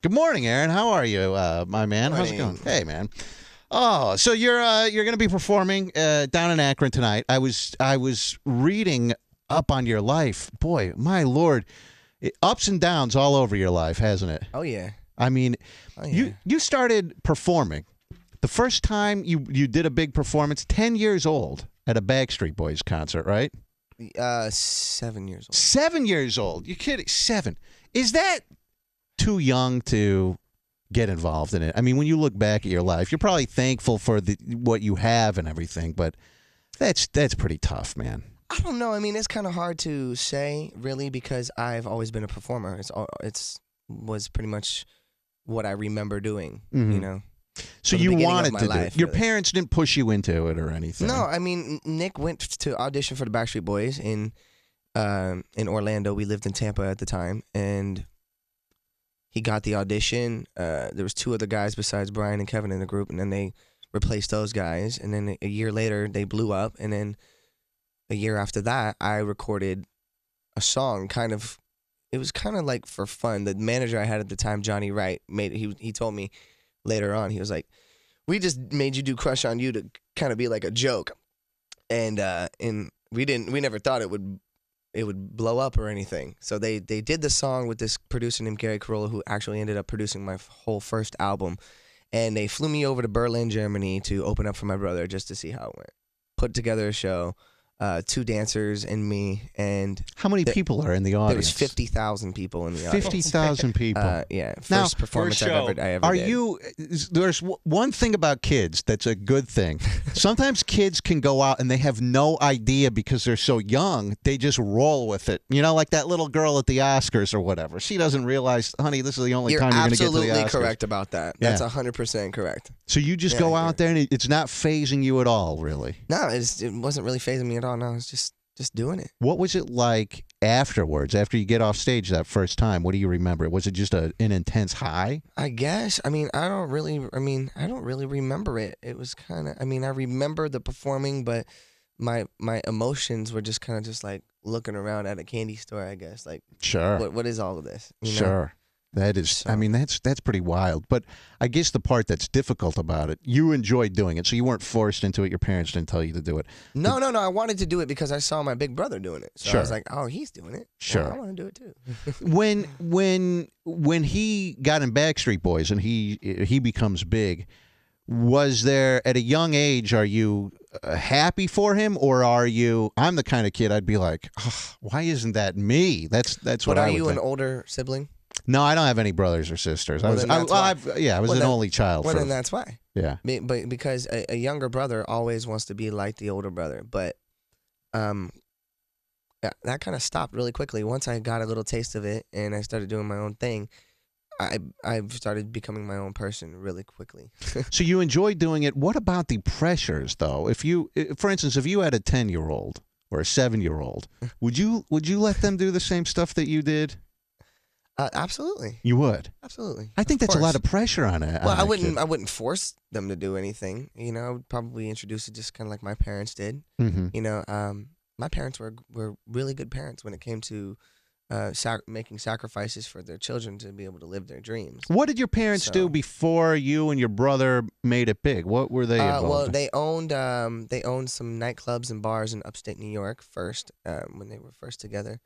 Good morning, Aaron. How are you, my man? How's it going? Hey, man. Oh, so you're going to be performing down in Akron tonight. I was reading up on your life. Boy, my Lord, ups and downs all over your life, hasn't it? Oh yeah. I mean, you started performing. The first time you did a big performance, 10 years old at a Backstreet Boys concert, right? 7 years old. 7 years old. You kidding? 7. Is that too young to get involved in it? I mean, when you look back at your life, you're probably thankful for what you have and everything, but that's pretty tough, man. I don't know. I mean, it's kind of hard to say, really, because I've always been a performer. It's was pretty much what I remember doing, you know. So you wanted to do life, it. Your really. parents didn't push you into it or anything? No, I mean, Nick went to audition for the Backstreet Boys in Orlando. We lived in Tampa at the time, and he got the audition. There was 2 other guys besides Brian and Kevin in the group, and then they replaced those guys. And then a year later, they blew up. And then a year after that, I recorded a song. It was kind of like for fun. The manager I had at the time, Johnny Wright, he told me later on, he was like, "We just made you do "Crush on You" to kind of be like a joke," and we never thought it would blow up or anything. So they did the song with this producer named Gary Carolla, who actually ended up producing my whole first album. And they flew me over to Berlin, Germany to open up for my brother just to see how it went. Put together a show, 2 dancers and me. And how many people are in the audience? There was 50,000 people in the audience. 50,000 people. Yeah, first performance I ever did. There's one thing about kids that's a good thing. Sometimes kids can go out and they have no idea because they're so young. They just roll with it. You know, like that little girl at the Oscars or whatever. She doesn't realize, honey, this is the only time you're going to get to the Oscars. You're absolutely correct about that. That's 100% correct. So you just go out there and it's not phasing you at all, really? No, it wasn't really phasing me at all. No, it's just doing it. What was it like afterwards, after you get off stage that first time? What do you remember? Was it just an intense high? I guess. I don't really remember it. It was kind of, I remember the performing, but my emotions were just kind of just like looking around at a candy store, I guess. Like, sure. What is all of this? You know? Sure. That is, so. I mean, that's pretty wild. But I guess the part that's difficult about it, you enjoyed doing it, so you weren't forced into it. Your parents didn't tell you to do it. No. I wanted to do it because I saw my big brother doing it. So I was like, oh, he's doing it. Sure. Well, I want to do it too. when he got in Backstreet Boys and he becomes big, was there, at a young age, are you happy for him, or are you? I'm the kind of kid I'd be like, oh, why isn't that me? That's what I would think. But are you an older sibling? No, I don't have any brothers or sisters. I was an only child. Well, then that's why. Yeah. But because a younger brother always wants to be like the older brother, but that kind of stopped really quickly. Once I got a little taste of it and I started doing my own thing, I've started becoming my own person really quickly. So you enjoyed doing it. What about the pressures, though? For instance, if you had a 10-year-old or a 7-year-old, would you let them do the same stuff that you did? Absolutely. You would? Absolutely. I think that's a lot of pressure on it. Well, I wouldn't force them to do anything. You know, I would probably introduce it just kind of like my parents did. Mm-hmm. You know, my parents were really good parents when it came to making sacrifices for their children to be able to live their dreams. What did your parents do before you and your brother made it big? What were they involved Well, in? they owned some nightclubs and bars in upstate New York first when they were first together.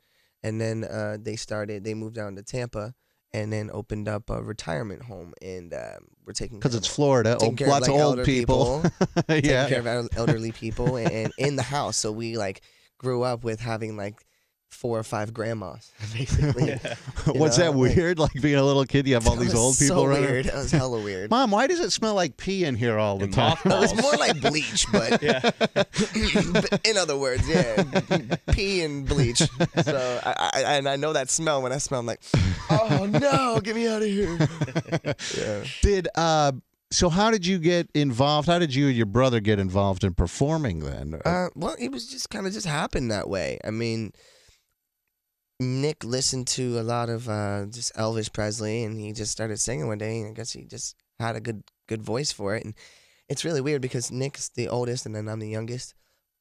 And then they moved down to Tampa and then opened up a retirement home. And we're taking because it's Florida, lots of old people. Taking care of elderly people and in the house. So we like grew up with having like 4 or 5 grandmas, basically. Was that weird? Like being a little kid, you have all these old people so around? Weird. It was hella weird. Mom, why does it smell like pee in here all the time? It was more like bleach, but in other words, pee and bleach. So I know that smell. When I smell, I'm like, oh no, get me out of here. So how did you get involved? How did you and your brother get involved in performing then? Well, it was just kind of just happened that way. I mean, Nick listened to a lot of just Elvis Presley, and he just started singing one day, and I guess he just had a good voice for it. And it's really weird because Nick's the oldest, and then I'm the youngest.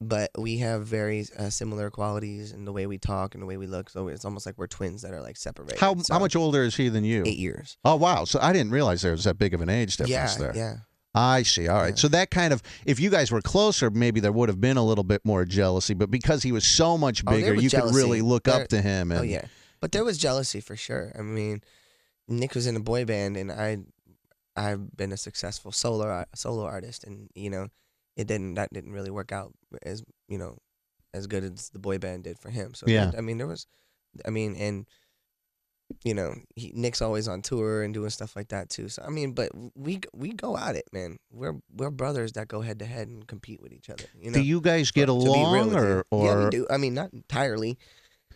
but we have very similar qualities in the way we talk and the way we look. So it's almost like we're twins that are like separated. How much older is he than you? 8 years. Oh, wow. So I didn't realize there was that big of an age difference there. Yeah. I see. All right. Yeah. So that kind of, if you guys were closer, maybe there would have been a little bit more jealousy. But because he was so much bigger, you could really look up to him. And, oh, yeah. But there was jealousy for sure. I mean, Nick was in a boy band, and I've been a successful solo artist, and that didn't really work out as as good as the boy band did for him. So yeah, Nick's always on tour and doing stuff like that too. So but we go at it, man. We're brothers that go head to head and compete with each other. Do you guys get along, or yeah, we do. I mean, not entirely.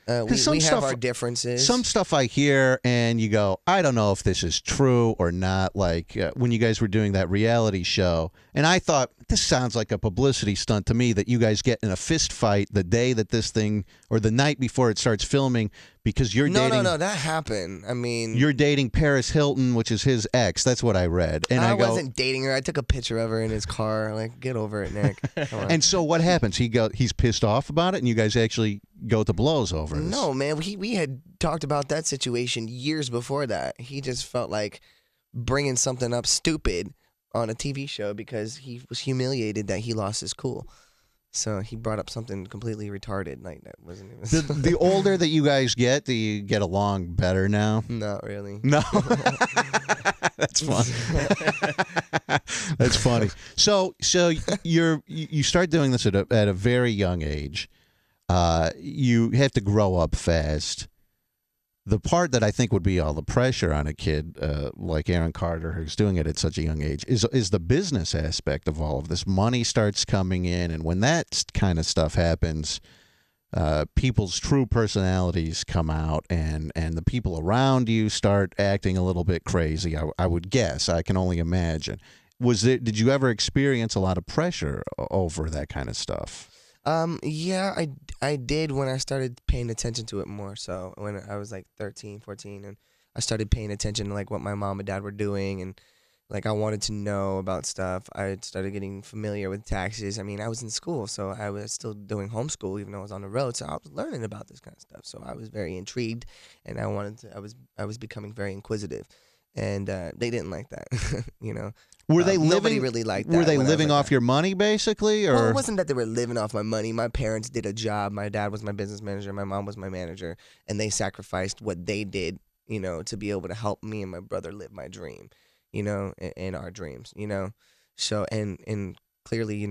We have our differences. Some stuff I hear and you go, I don't know if this is true or not. Like when you guys were doing that reality show, and I thought, this sounds like a publicity stunt to me, that you guys get in a fist fight the day that this thing, or the night before it starts filming, because you're dating. No, that happened. I mean, you're dating Paris Hilton, which is his ex. That's what I read. And I wasn't dating her. I took a picture of her in his car. Like, get over it, Nick. Come on. And so what happens? He's pissed off about it, and you guys actually go to blows over this. No, man. We had talked about that situation years before that. He just felt like bringing something up stupid on a TV show because he was humiliated that he lost his cool. So he brought up something completely retarded. Like, that wasn't even. The older that you guys get, do you get along better now? Not really. No. That's funny. That's funny. So you start doing this at a very young age. You have to grow up fast. The part that I think would be all the pressure on a kid like Aaron Carter, who's doing it at such a young age, is the business aspect of all of this. Money starts coming in, and when that kind of stuff happens, people's true personalities come out, and the people around you start acting a little bit crazy. I would guess. I can only imagine. Did you ever experience a lot of pressure over that kind of stuff? Yeah, I did when I started paying attention to it more. So when I was like 13, 14, and I started paying attention to like what my mom and dad were doing, and like I wanted to know about stuff. I started getting familiar with taxes. I mean, I was in school, so I was still doing homeschool even though I was on the road. So I was learning about this kind of stuff. So I was very intrigued, and I was becoming very inquisitive, and they didn't like that, Were they living? Nobody really liked that. Were they living off your money, basically, or? Well, it wasn't that they were living off my money. My parents did a job. My dad was my business manager. My mom was my manager, and they sacrificed what they did, to be able to help me and my brother live my dream, and our dreams, So and clearly,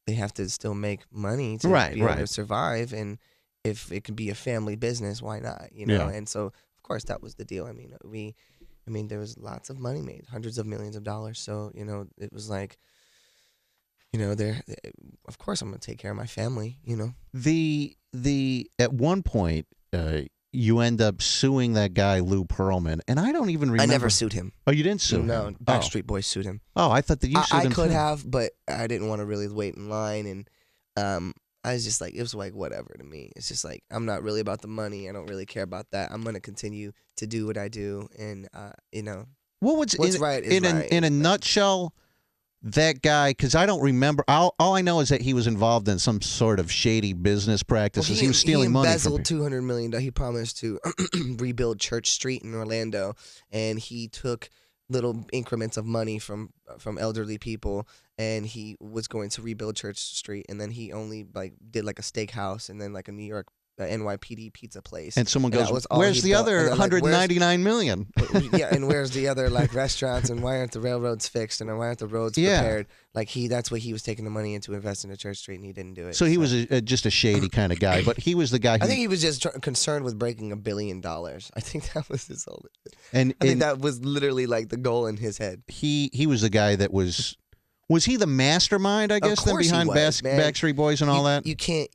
they have to still make money to be able to survive, and if it could be a family business, why not? Yeah. And so of course that was the deal. I mean, there was lots of money made, hundreds of millions of dollars. So, it was like, of course I'm going to take care of my family, At one point, you end up suing that guy, Lou Pearlman, and I don't even remember. I never sued him. Oh, you didn't sue him? No, Backstreet Boys sued him. Oh, I thought that you sued him. I could too. have, but I didn't want to really wait in line, and I was just like, it was like whatever to me. It's just like, I'm not really about the money. I don't really care about that. I'm going to continue to do what I do, and, what's right is right. In a nutshell, that guy, because I don't remember. All I know is that he was involved in some sort of shady business practices. He was stealing money. He embezzled $200 million. He promised to rebuild Church Street in Orlando, and he took little increments of money from elderly people, and he was going to rebuild Church Street, and then he only did a steakhouse and then a New York NYPD pizza place. And someone goes, "Where's the other 199 million?" Yeah, and where's the other restaurants, and why aren't the railroads fixed, and why aren't the roads prepared? That's what he was taking the money in to invest in the Church Street, and he didn't do it. So he was just a shady kind of guy, but he was the guy. I think he was just concerned with breaking $1 billion. I think that was his whole. And I think that was literally the goal in his head. He was the guy that was. Was he the mastermind, I guess, then behind Backstreet Boys and all that? You can't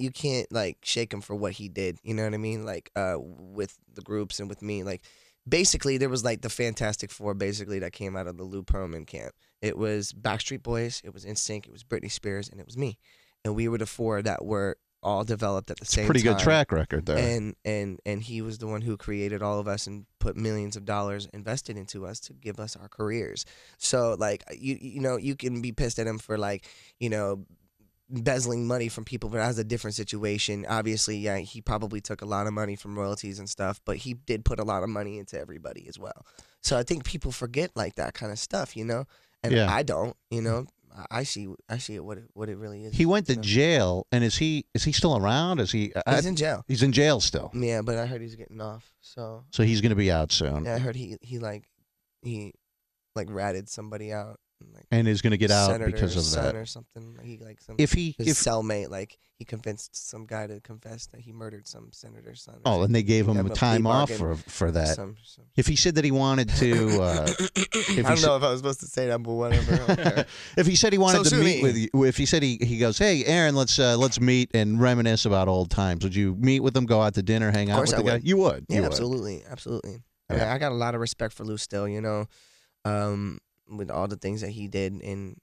shake him for what he did. You know what I mean? With the groups and with me, basically there was the Fantastic Four basically that came out of the Lou Pearlman camp. It was Backstreet Boys, it was NSYNC, it was Britney Spears, and it was me. And we were the four that were all developed at the same time. Pretty good track record there. And he was the one who created all of us and put millions of dollars invested into us to give us our careers. So you can be pissed at him for embezzling money from people, but that was a different situation. Obviously, yeah, he probably took a lot of money from royalties and stuff, but he did put a lot of money into everybody as well. So I think people forget like that kind of stuff, you know, and I don't, you know. I see it what it really is. He went to jail, and is he still around? Is he? He's in jail. He's in jail still. Yeah, but I heard he's getting off. So he's going to be out soon. Yeah, I heard he ratted somebody out. And is going to get out because of that, or something. His cellmate, he convinced some guy to confess that he murdered some senator's son. Oh, and they gave him a time off for that. If he said that he wanted to, I don't know if I was supposed to say that, but whatever. If he said he wanted to meet with you, if he said he goes, hey, Aaron, let's meet and reminisce about old times. Would you meet with him, go out to dinner, hang out with the guy? You would. Yeah, absolutely. I mean, I got a lot of respect for Lou still, you know. With all the things that he did, and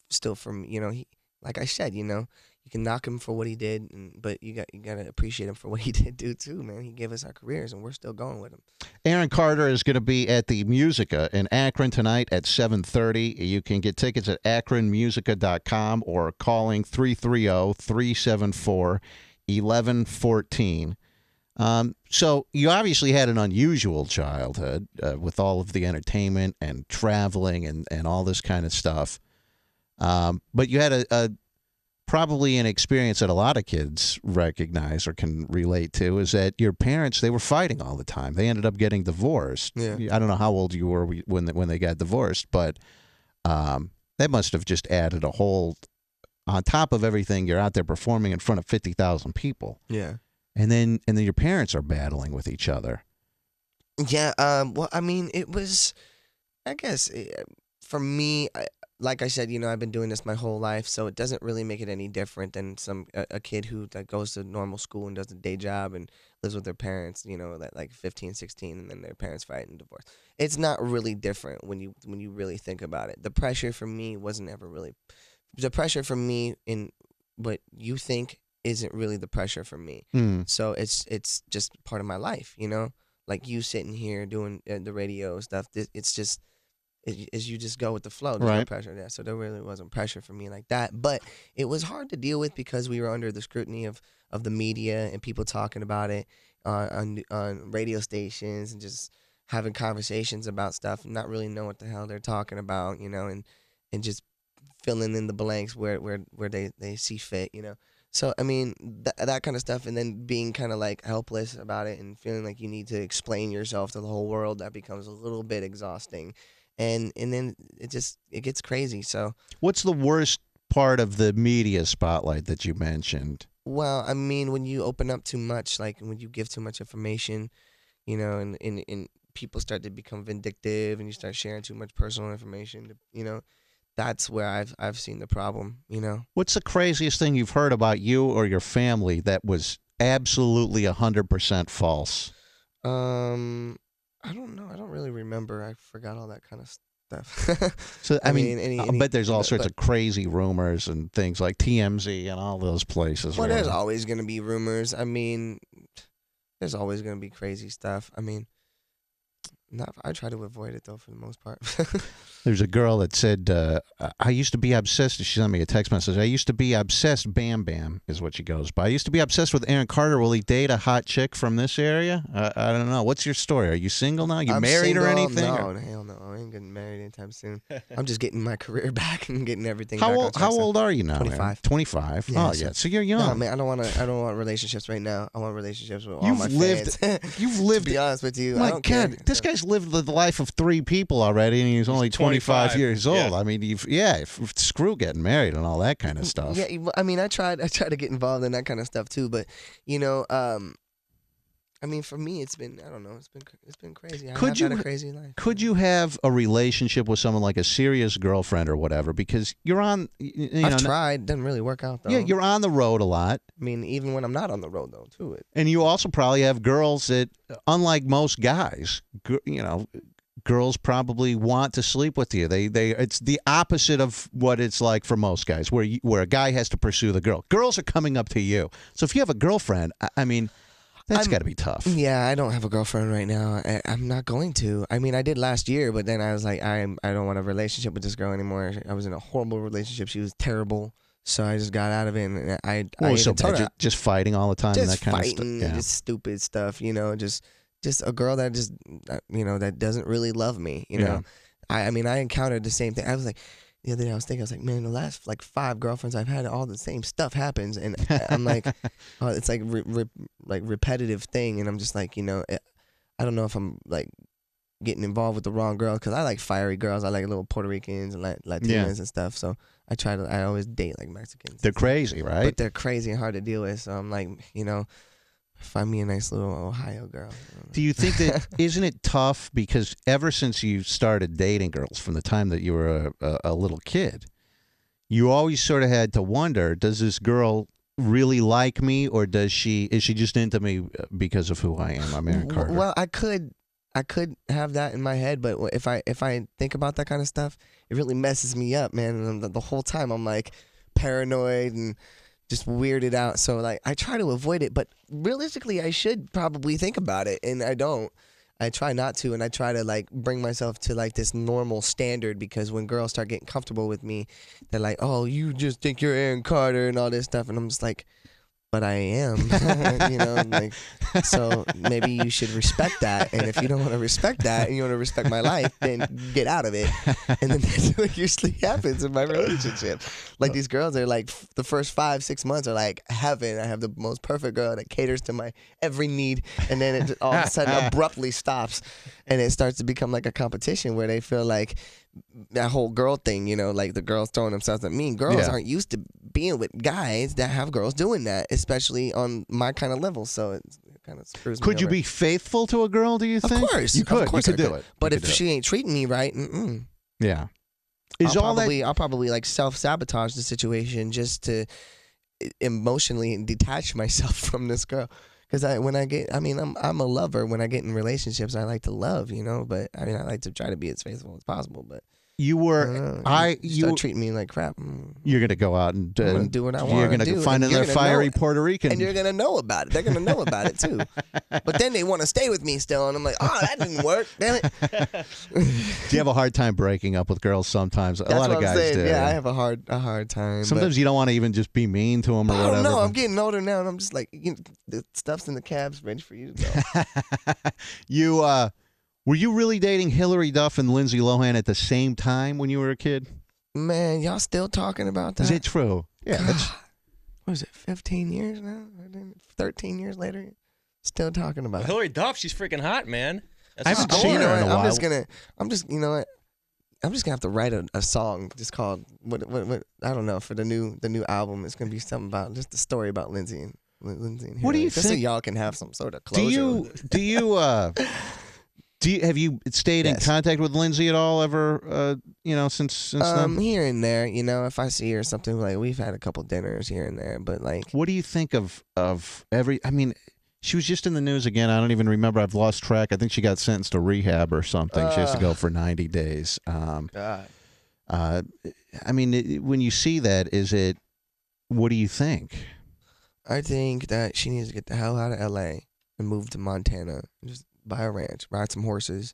still from, you know, he, like I said, you know, you can knock him for what he did, but you got to appreciate him for what he did do too, man. He gave us our careers, and we're still going with him. Aaron Carter is going to be at the Musica in Akron tonight at 7:30. You can get tickets at akronmusica.com or calling 330-374-1114. So you obviously had an unusual childhood with all of the entertainment and traveling and all this kind of stuff. But you had probably an experience that a lot of kids recognize or can relate to, is that your parents, they were fighting all the time. They ended up getting divorced. Yeah. I don't know how old you were when they got divorced, but that must have just added a whole, on top of everything, you're out there performing in front of 50,000 people. Yeah. And then your parents are battling with each other. Yeah. Well, I mean, it was, I guess, for me, like I said, you know, I've been doing this my whole life, so it doesn't really make it any different than a kid who goes to normal school and does a day job and lives with their parents, you know, that like 15, 16, and then their parents fight and divorce. It's not really different when you really think about it. The pressure for me wasn't ever really, the pressure for me in what you think isn't really the pressure for me. So it's just part of my life, you know, like you sitting here doing the radio stuff. It's just, as you just go with the flow. There's no pressure there. So there really wasn't pressure for me like that. But it was hard to deal with because we were under the scrutiny of the media and people talking about it on radio stations and just having conversations about stuff and not really know what the hell they're talking about, you know, and just filling in the blanks where they see fit, you know. So, I mean, that kind of stuff, and then being kind of like helpless about it and feeling like you need to explain yourself to the whole world, that becomes a little bit exhausting. And then it gets crazy. So, what's the worst part of the media spotlight that you mentioned? Well, I mean, when you open up too much, like when you give too much information, you know, and people start to become vindictive and you start sharing too much personal information, you know, that's where I've seen the problem, you know. What's the craziest thing you've heard about you or your family that was absolutely 100% false? I don't know. I don't really remember. I forgot all that kind of stuff. So I mean, I bet there's all sorts of crazy rumors and things like TMZ and all those places. Well, there's always going to be rumors. I mean, there's always going to be crazy stuff. I mean, I try to avoid it, though, for the most part. There's a girl that said, I used to be obsessed. She sent me a text message. I used to be obsessed. Bam Bam is what she goes by. I used to be obsessed with Aaron Carter. Will he date a hot chick from this area? I don't know. What's your story? Are you single now? You married single, or anything? No, hell no. I ain't getting married anytime soon. I'm just getting my career back and getting everything back. How old are you now? 25. 25. Yeah, So you're young. No, man, I don't want relationships right now. I want relationships with all my fans. You've lived. To be honest with you, I don't care. This guy's lived the life of 3 people already, and he's only 25 years old. Yeah. I mean, screw getting married and all that kind of stuff. Yeah, I mean, I tried to get involved in that kind of stuff too, but you know, I mean, for me, it's been, I don't know, it's been crazy. I've had a crazy life. Could you have a relationship with someone like a serious girlfriend or whatever? Because you're on, I've tried, doesn't really work out though. Yeah, you're on the road a lot. I mean, even when I'm not on the road though, too. And you also probably have girls that, unlike most guys, you know, girls probably want to sleep with you. It's the opposite of what it's like for most guys, where a guy has to pursue the girl. Girls are coming up to you. So if you have a girlfriend, I mean, that's got to be tough. Yeah, I don't have a girlfriend right now. I'm not going to. I mean, I did last year, but then I was like, I don't want a relationship with this girl anymore. I was in a horrible relationship. She was terrible. So I just got out of it, and I so even told her, just fighting all the time, just and that kind fighting, of stuff. and just stupid stuff, just a girl that just, that doesn't really love me, Yeah. I mean, I encountered the same thing. I was like, the other day I was thinking, man, the last like 5 girlfriends I've had, all the same stuff happens, and I'm like, oh, it's like like repetitive thing, and I'm just like, I don't know if I'm like getting involved with the wrong girl, because I like fiery girls. I like little Puerto Ricans and Latinas and stuff. So I always date like Mexicans. They're crazy, right? But they're crazy and hard to deal with. So I'm like, find me a nice little Ohio girl. Do you think that, isn't it tough, because ever since you started dating girls from the time that you were a little kid, you always sort of had to wonder, does this girl really like me, or is she just into me because of who I am? I'm Aaron Carter. Well, I could have that in my head, but if I think about that kind of stuff, it really messes me up, man. And the whole time I'm like paranoid and just weirded out. So like I try to avoid it, but realistically I should probably think about it, and I don't. I try not to, and I try to like bring myself to like this normal standard, because when girls start getting comfortable with me, they're like, "Oh, you just think you're Aaron Carter," and all this stuff, and I'm just like, but I am, like, so maybe you should respect that. And if you don't want to respect that and you want to respect my life, then get out of it. And then that's what usually happens in my relationship. Like these girls are like, the first 5-6 months are like heaven. I have the most perfect girl that caters to my every need. And then it just all of a sudden abruptly stops. And it starts to become like a competition where they feel like that whole girl thing, like the girls throwing themselves at me. Girls aren't used to being with guys that have girls doing that, especially on my kind of level. So it kind of screws me Could you over. be faithful to a girl, do you think? Of course. You could. Of course you could I do it. But You if could do she ain't treating me right, yeah. I'll probably like self-sabotage the situation just to emotionally detach myself from this girl. Because I'm a lover. When I get in relationships, I like to love, but I like to try to be as faithful as possible. But you were, you start treating me like crap. You're going to go out and I'm gonna do what I want. You're going to find another fiery Puerto Rican. And you're going to know about it. They're going to know about it too. But then they want to stay with me still. And I'm like, oh, that didn't work. Damn it. Do you have a hard time breaking up with girls sometimes? That's a lot what of guys I'm saying. do. Yeah, I have a hard time. Sometimes you don't want to even just be mean to them or whatever. I don't know. I'm getting older now, and I'm just like, the stuff's in the cabs ready for you to go. Were you really dating Hillary Duff and Lindsay Lohan at the same time when you were a kid? Man, y'all still talking about that? Is it true? Yeah. What is it, 15 years now? 13 years later? Still talking about it. Hillary Duff, she's freaking hot, man. I haven't seen her in a while. I'm just gonna have to write a song just called what I don't know, for the new album. It's gonna be something about just the story about Lindsay and Hillary. What do you just think? So y'all can have some sort of closure. Have you stayed in contact with Lindsay at all ever? Since then? Here and there, if I see her or something, like we've had a couple dinners here and there, but like, what do you think of every? I mean, she was just in the news again. I don't even remember. I've lost track. I think she got sentenced to rehab or something. She has to go for 90 days. God. I mean, when you see that, what do you think? I think that she needs to get the hell out of LA and move to Montana. Just buy a ranch, ride some horses,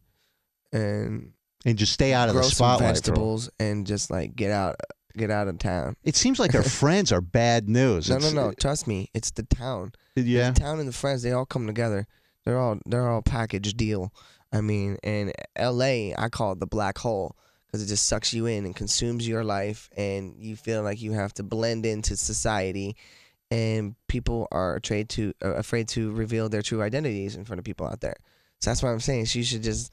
and just stay out of the spotlight. Grow some vegetables and just like get out of town. It seems like her friends are bad news. No. Trust me, it's the town. Yeah, the town and the friends, they all come together. They're all package deal. I mean, and LA, I call it the black hole, because it just sucks you in and consumes your life, and you feel like you have to blend into society. And people are afraid to reveal their true identities in front of people out there. So that's why I'm saying she should just,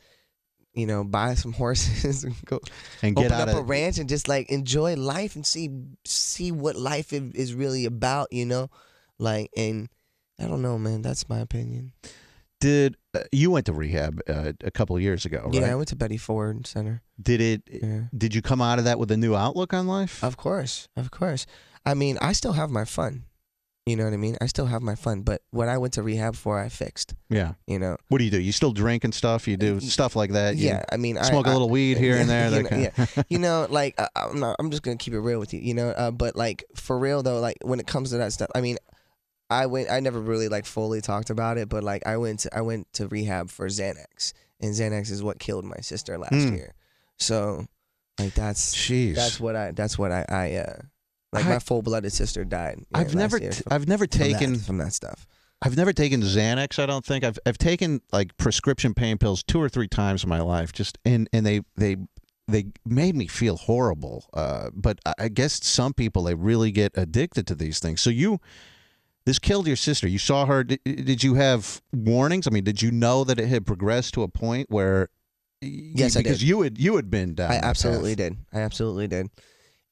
buy some horses and go and open up a ranch and just like enjoy life and see what life is really about, like, and I don't know, man. That's my opinion. Did you went to rehab a couple of years ago? Right? Yeah, I went to Betty Ford Center. Did you come out of that with a new outlook on life? Of course. I mean, I still have my fun. You know what I mean? I still have my fun, but what I went to rehab for, I fixed. Yeah. What do? You still drink and stuff? You do stuff like that? Yeah, I mean, smoke a little weed here and there. Like I'm just gonna keep it real with you. But like for real though, like when it comes to that stuff, I mean, I never really like fully talked about it, but like I went to rehab for Xanax, and Xanax is what killed my sister last year. So like that's what I Like my full-blooded sister died. I've never taken from that stuff. I've never taken Xanax. I don't think I've taken like prescription pain pills 2 or 3 times in my life. Just and they made me feel horrible. But I guess some people, they really get addicted to these things. So this killed your sister. You saw her. Did you have warnings? I mean, did you know that it had progressed to a point where? Yes, I did. Because you had been down. I absolutely did.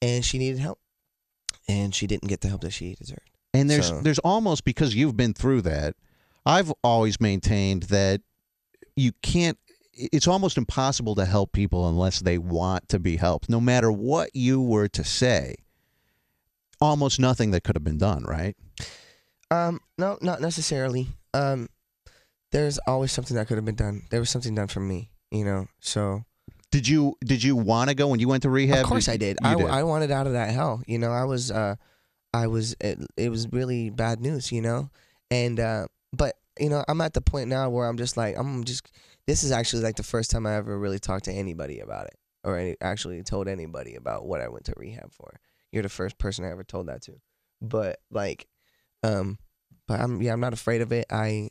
And she needed help, and she didn't get the help that she deserved. And there's almost, because you've been through that, I've always maintained that you can't, it's almost impossible to help people unless they want to be helped. No matter what you were to say, almost nothing that could have been done, right? No, not necessarily. There's always something that could have been done. There was something done for me, so. Did you want to go when you went to rehab? Of course I did. I wanted out of that hell. It was really bad news, and but I'm at the point now where I'm just like, this is actually like the first time I ever really talked to anybody about it, or actually told anybody about what I went to rehab for. You're the first person I ever told that to, but I'm not afraid of it. I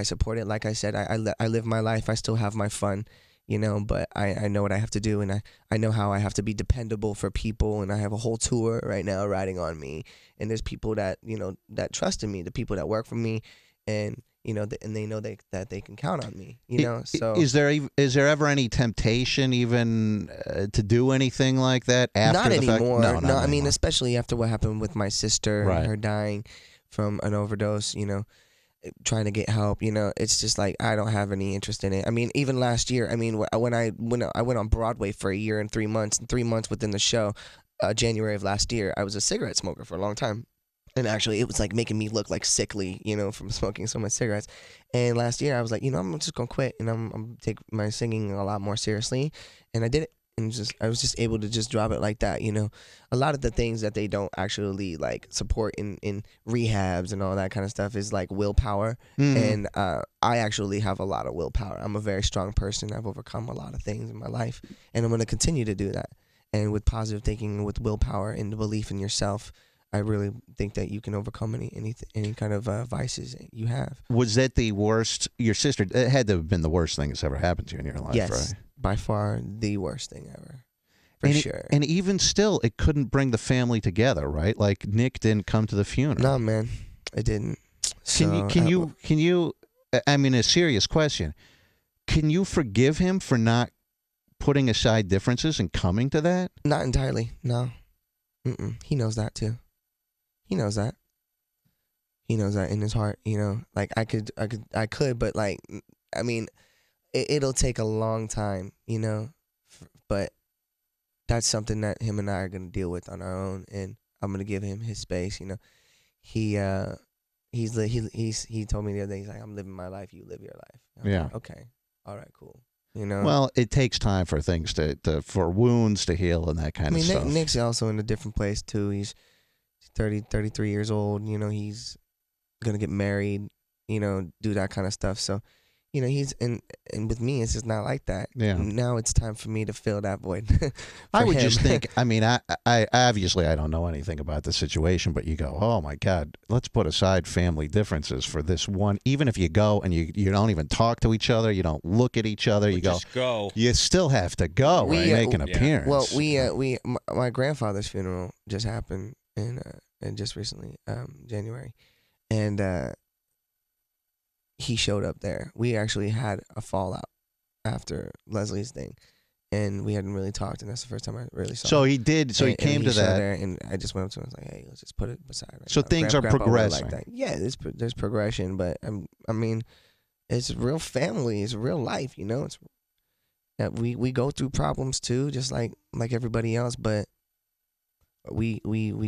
support it. Like I said, I live my life. I still have my fun. But I know what I have to do, and I know how I have to be dependable for people, and I have a whole tour right now riding on me, and there's people that, that trust in me, the people that work for me, and, and they know that they can count on me, so. Is there ever any temptation even to do anything like that after the fact? No, not anymore. I mean, especially after what happened with my sister, right. And her dying from an overdose, trying to get help, it's just like I don't have any interest in it. I mean, even last year, when I went on Broadway for a year and 3 months, and 3 months within the show, January of last year, I was a cigarette smoker for a long time, and actually it was like making me look like sickly, from smoking so much cigarettes. And last year I was like, I'm just gonna quit, and I'm take my singing a lot more seriously, and I did it. And I was just able to just drop it like that, A lot of the things that they don't actually like support in rehabs and all that kind of stuff is like willpower. And I actually have a lot of willpower. I'm a very strong person. I've overcome a lot of things in my life, and I'm going to continue to do that. And with positive thinking, with willpower and the belief in yourself, I really think that you can overcome any kind of vices you have. Was that the worst? Your sister, it had to have been the worst thing that's ever happened to you in your life, yes, right? By far the worst thing ever, for sure. And even still, it couldn't bring the family together, right? Like Nick didn't come to the funeral. No, man, it didn't. Can you? I mean, a serious question. Can you forgive him for not putting aside differences and coming to that? Not entirely. No. He knows that too. He knows that. He knows that in his heart. Like I could, but like, I mean. It'll take a long time, but that's something that him and I are gonna deal with on our own, and I'm gonna give him his space. He told me the other day, he's like, I'm living my life, you live your life. Yeah. Like, okay. All right. Cool. Well, it takes time for things for wounds to heal and that kind of stuff. Nick's also in a different place too. He's 33 years old. He's gonna get married. Do that kind of stuff. So. He's and with me, it's just not like that. Yeah. Now it's time for me to fill that void. I would just think. I mean, I obviously I don't know anything about the situation, but you go, oh my God, let's put aside family differences for this one. Even if you go and you don't even talk to each other, you don't look at each other, you go. You still have to go and make an appearance. Well, my grandfather's funeral just happened in just recently, January, and. He showed up there. We actually had a fallout after Leslie's thing, and we hadn't really talked, and that's the first time I really saw him. So he did. So he came to that, there, and I just went up to him and was like, "Hey, let's just put it aside." Right so now. Things are progressing. Like that. Yeah, there's progression, but I mean, it's real family. It's real life. It's we go through problems too, just like everybody else, but we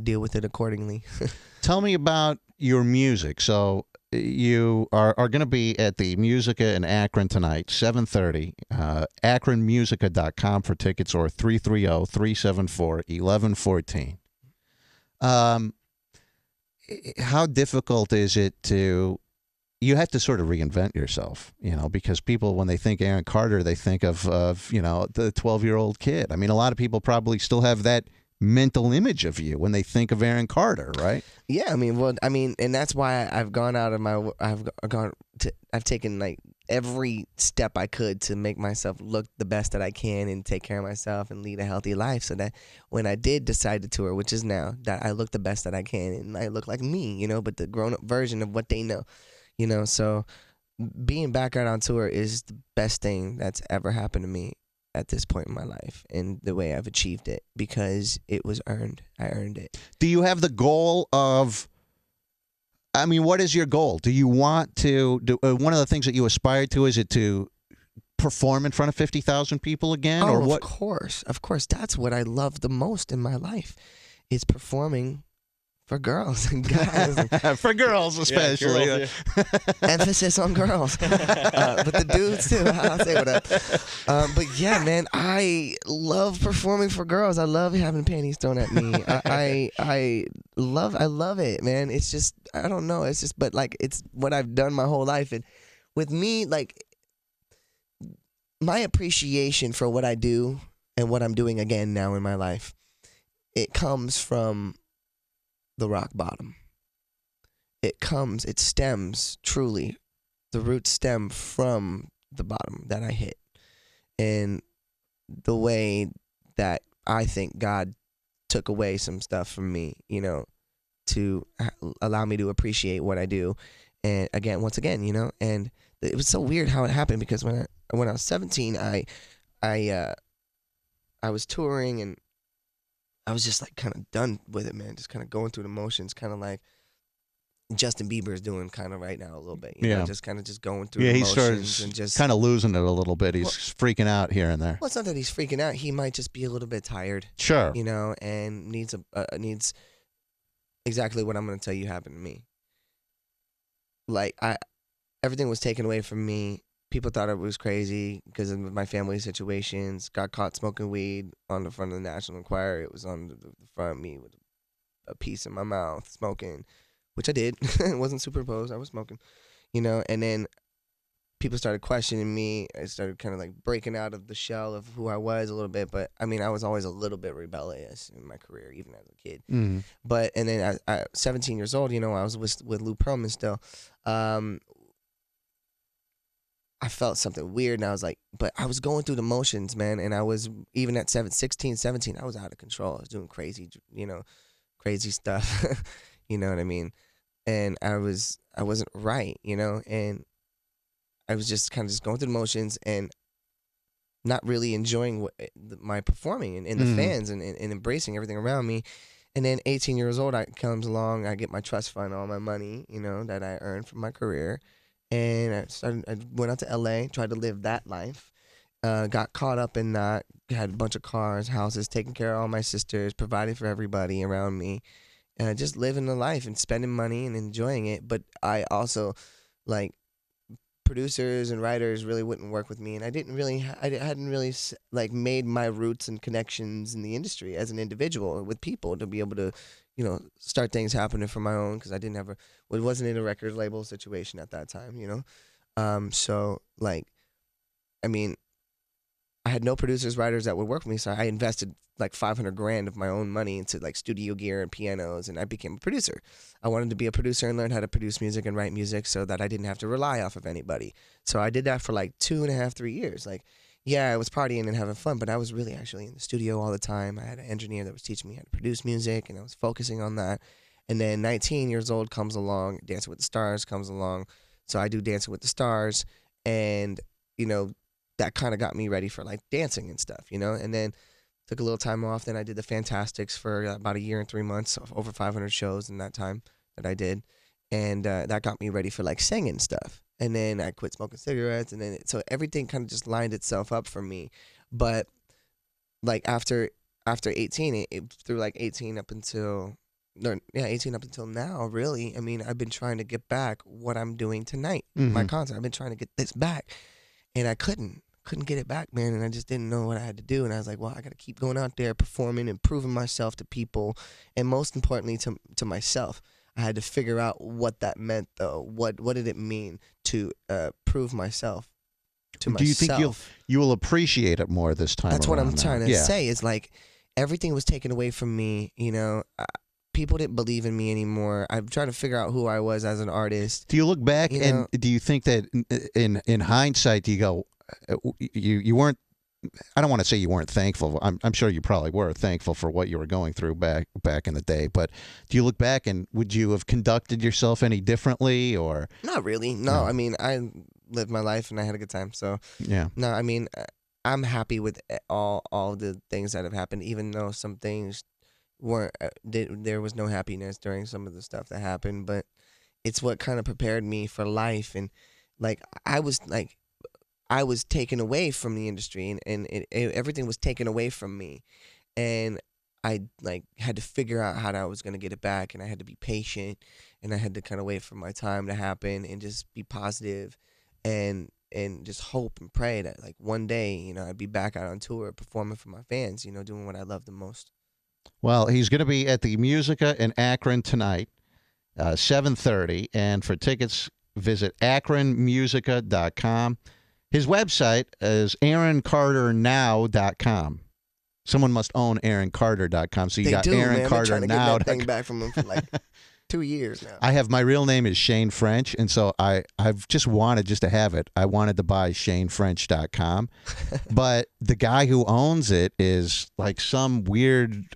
deal with it accordingly. Tell me about your music. So. You are going to be at the Musica in Akron tonight, 7:30. AkronMusica.com for tickets, or 330-374-1114. How difficult is it to? You have to sort of reinvent yourself, because people, when they think Aaron Carter, they think of the 12-year-old kid. I mean, a lot of people probably still have that mental image of you when they think of Aaron Carter, right? Yeah, and that's why I've gone out of my, I've taken like every step I could to make myself look the best that I can and take care of myself and lead a healthy life, so that when I did decide to tour, which is now, that I look the best that I can and I look like me, but the grown up version of what they know, so being back out on tour is the best thing that's ever happened to me at this point in my life, and the way I've achieved it, because it was earned. I earned it. Do you have the goal of, what is your goal? Do you want to do one of the things that you aspire to? Is it to perform in front of 50,000 people again, or what? Of course. That's what I love the most in my life, is performing for girls and guys. For girls especially. Yeah, girls, yeah. Emphasis on girls. But the dudes too. I'll say what up. But yeah, man, I love performing for girls. I love having panties thrown at me. I love it, man. It's just, I don't know. It's just, but like, it's what I've done my whole life. And with me, like, my appreciation for what I do and what I'm doing again now in my life, it comes from the rock bottom. It stems truly. The roots stem from the bottom that I hit. And the way that I think God took away some stuff from me, to allow me to appreciate what I do. And once again, and it was so weird how it happened, because when I was 17, I was touring, and I was just like kind of done with it, man. Just kind of going through the motions, kind of like Justin Bieber is doing kind of right now a little bit. You know, just kind of just going through the motions and just kind of losing it a little bit. He's freaking out here and there. Well, it's not that he's freaking out. He might just be a little bit tired. Sure. And needs exactly what I'm going to tell you happened to me. Like, everything was taken away from me. People thought it was crazy because of my family situations. Got caught smoking weed on the front of the National Enquirer. It was on the front of me with a piece in my mouth, smoking, which I did. It wasn't superimposed. I was smoking, and then people started questioning me. I started kind of like breaking out of the shell of who I was a little bit. But I was always a little bit rebellious in my career, even as a kid. Mm-hmm. But, and then at 17 years old, I was with Lou Pearlman still. I felt something weird, and I was like, but I was going through the motions, man, and I was, even at 16, 17, I was out of control. I was doing crazy, crazy stuff, you know what I mean? And I wasn't right, and I was just kind of just going through the motions and not really enjoying my performing and the fans and embracing everything around me. And then 18 years old, comes along, I get my trust fund, all my money, that I earned from my career. And I went out to LA, tried to live that life, got caught up in that, had a bunch of cars, houses, taking care of all my sisters, providing for everybody around me, just living the life and spending money and enjoying it. But I also, like, producers and writers really wouldn't work with me, and I hadn't really like made my roots and connections in the industry as an individual with people to be able to, start things happening for my own, because it wasn't in a record label situation at that time, so like, I had no producers, writers that would work with me, so I invested like $500,000 of my own money into like studio gear and pianos, and I became a producer. I wanted to be a producer and learn how to produce music and write music so that I didn't have to rely off of anybody. So I did that for like 2.5, 3 years. Like, yeah, I was partying and having fun, but I was really actually in the studio all the time. I had an engineer that was teaching me how to produce music, and I was focusing on that. And then 19 years old comes along, Dancing with the Stars comes along. So I do Dancing with the Stars, and, that kind of got me ready for like dancing and stuff, and then took a little time off. Then I did the Fantastics for about a year and 3 months, over 500 shows in that time that I did. And that got me ready for like singing stuff. And then I quit smoking cigarettes, and then so everything kind of just lined itself up for me. But like after 18, through like 18 up until 18 up until now, really. I've been trying to get back what I'm doing tonight, my concert. I've been trying to get this back, and I couldn't get it back, man. And I just didn't know what I had to do. And I was like, well, I got to keep going out there performing and proving myself to people, and most importantly to myself. I had to figure out what that meant, though. What did it mean to prove myself to myself? Do you think you will appreciate it more this time? That's what I'm now? trying to say. Is like, everything was taken away from me. You know, people didn't believe in me anymore. I'm trying to figure out who I was as an artist. Do you look back and do you think that in hindsight, do you go, you weren't, I don't want to say you weren't thankful. I'm sure you probably were thankful for what you were going through back in the day. But do you look back and would you have conducted yourself any differently or? Not really. No, I mean, I lived my life and I had a good time. So yeah. No, I mean, I'm happy with all the things that have happened, even though some things weren't. There was no happiness during some of the stuff that happened, but it's what kind of prepared me for life. And like I was taken away from the industry, and everything was taken away from me, and I had to figure out how I was gonna get it back, and I had to be patient, and I had to kind of wait for my time to happen, and just be positive, and just hope and pray that like one day, you know, I'd be back out on tour performing for my fans, you know, doing what I love the most. Well, he's going to be at the Musica in Akron tonight, 7:30, and for tickets, visit akronmusica.com. His website is aaroncarternow.com. Someone must own aaroncarter.com, so you got Aaron Carter now. Now. That thing back from him for like 2 years now. I have, my real name is Shane French, and so I've just wanted to have it. I wanted to buy ShaneFrench.com, but the guy who owns it is like some weird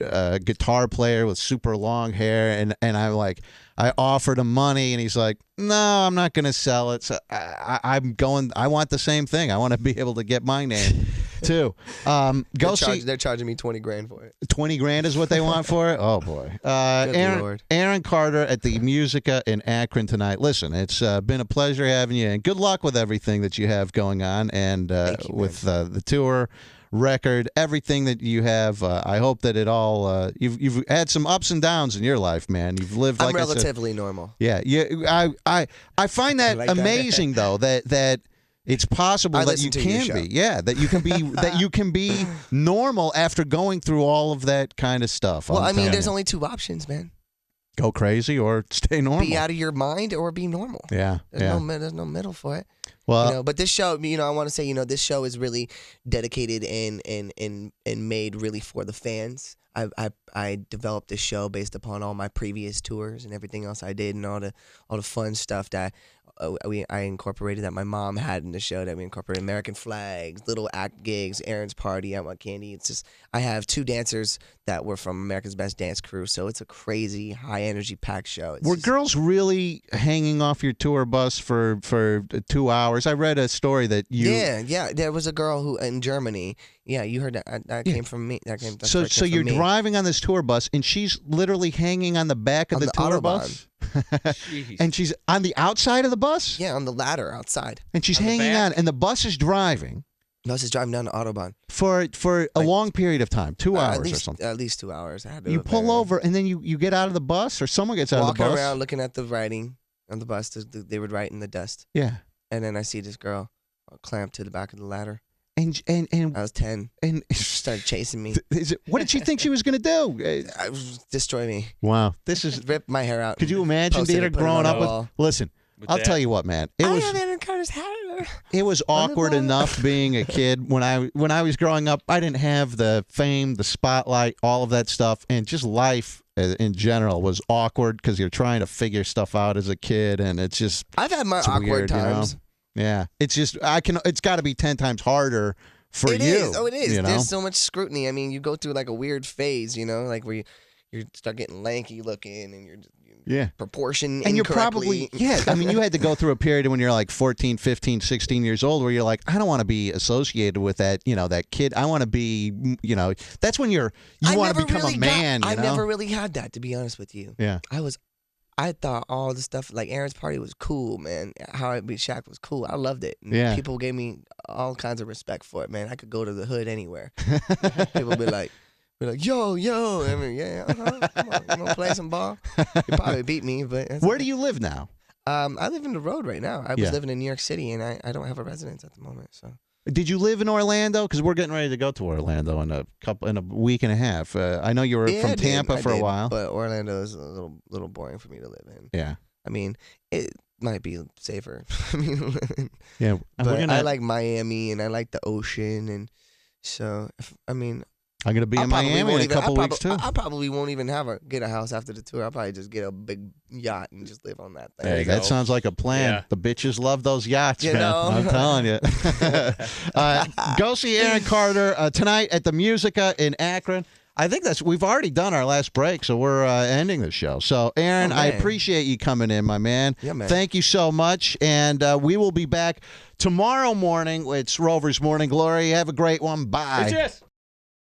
guitar player with super long hair, and I'm like, I offered him money, and he's like, no, I'm not going to sell it. So I want the same thing. I want to be able to get my name too. They're charging me $20,000 for it. 20 grand is what they want for it? Oh boy. Lord. Aaron Carter at the Musica in Akron tonight. Listen, it's been a pleasure having you, and good luck with everything that you have going on, and with the tour, record, everything that you have. I hope that it all. You've had some ups and downs in your life, man. You've lived. I'm relatively normal. Yeah. I find that like amazing though that. It's possible that you can be, that you can be, that you can be normal after going through all of that kind of stuff. Well, I mean, there's only two options, man. Go crazy or stay normal. Be out of your mind or be normal. Yeah, there's no middle for it. Well, you know, but this show, you know, I want to say, you know, this show is really dedicated and made really for the fans. I developed this show based upon all my previous tours and everything else I did, and all the fun stuff that I incorporated, that my mom had in the show, that we incorporated American flags, little act gigs, Aaron's party, I Want Candy. It's just, I have two dancers that were from America's Best Dance Crew, so it's a crazy, high energy packed show. Were girls really hanging off your tour bus for 2 hours? I read a story that you... Yeah, there was a girl who in Germany. Yeah, you heard that came from me. So you're driving on this tour bus, and she's literally hanging on the back of the tour Autobahn. Bus? And she's on the outside of the bus? Yeah, on the ladder outside. And she's hanging on, and the bus is driving. The bus is driving down the Autobahn. For a long period of time, 2 hours or something. At least 2 hours. I had to you pull over, and then you get out of the bus, or someone gets out of the bus. Walking around looking at the writing on the bus. They would write in the dust. Yeah. And then I see this girl clamped to the back of the ladder. And I was 10, and she started chasing me. What did she think she was going to do? Destroy me. Wow, this is rip my hair out. Could you imagine being growing up with? Listen, I'll tell you what, man. It was awkward enough being a kid when I was growing up. I didn't have the fame, the spotlight, all of that stuff, and just life in general was awkward because you're trying to figure stuff out as a kid, and it's just. I've had my awkward weird, times. You know? Yeah, it's just it's got to be 10 times harder for you. It is. You know? There's so much scrutiny. I mean, you go through like a weird phase, you know, like where you start getting lanky looking, and you're proportion and incorrectly. you're probably I mean, you had to go through a period when you're like 14, 15, 16 years old where you're like, I don't want to be associated with that, you know, that kid. I want to be, you know, that's when you want to become a man. I never really had that, to be honest with you. Yeah, I thought all the stuff like Aaron's party was cool, man. How I Beat Shaq was cool. I loved it. And people gave me all kinds of respect for it, man. I could go to the hood anywhere. People be like, yo. I mean, come on, you want to play some ball? You probably beat me, but where do you live now? I live in the road right now. I was living in New York City, and I don't have a residence at the moment. So. Did you live in Orlando? Because we're getting ready to go to Orlando in a week and a a half. I know you were from Tampa for a while, but Orlando is a little boring for me to live in. Yeah, I mean, it might be safer. I mean, yeah, but I like Miami and I like the ocean, and so I'm going to be in Miami in a couple weeks, too. I probably won't even get a house after the tour. I'll probably just get a big yacht and just live on that thing. Hey, that sounds like a plan. Yeah. The bitches love those yachts, You man. know? I'm telling you. Go see Aaron Carter tonight at the Musica in Akron. I think we've already done our last break, so we're ending the show. So, Aaron, I appreciate you coming in, my man. Yeah, man. Thank you so much, and we will be back tomorrow morning. It's Rover's Morning Glory. Have a great one. Bye. Bitches.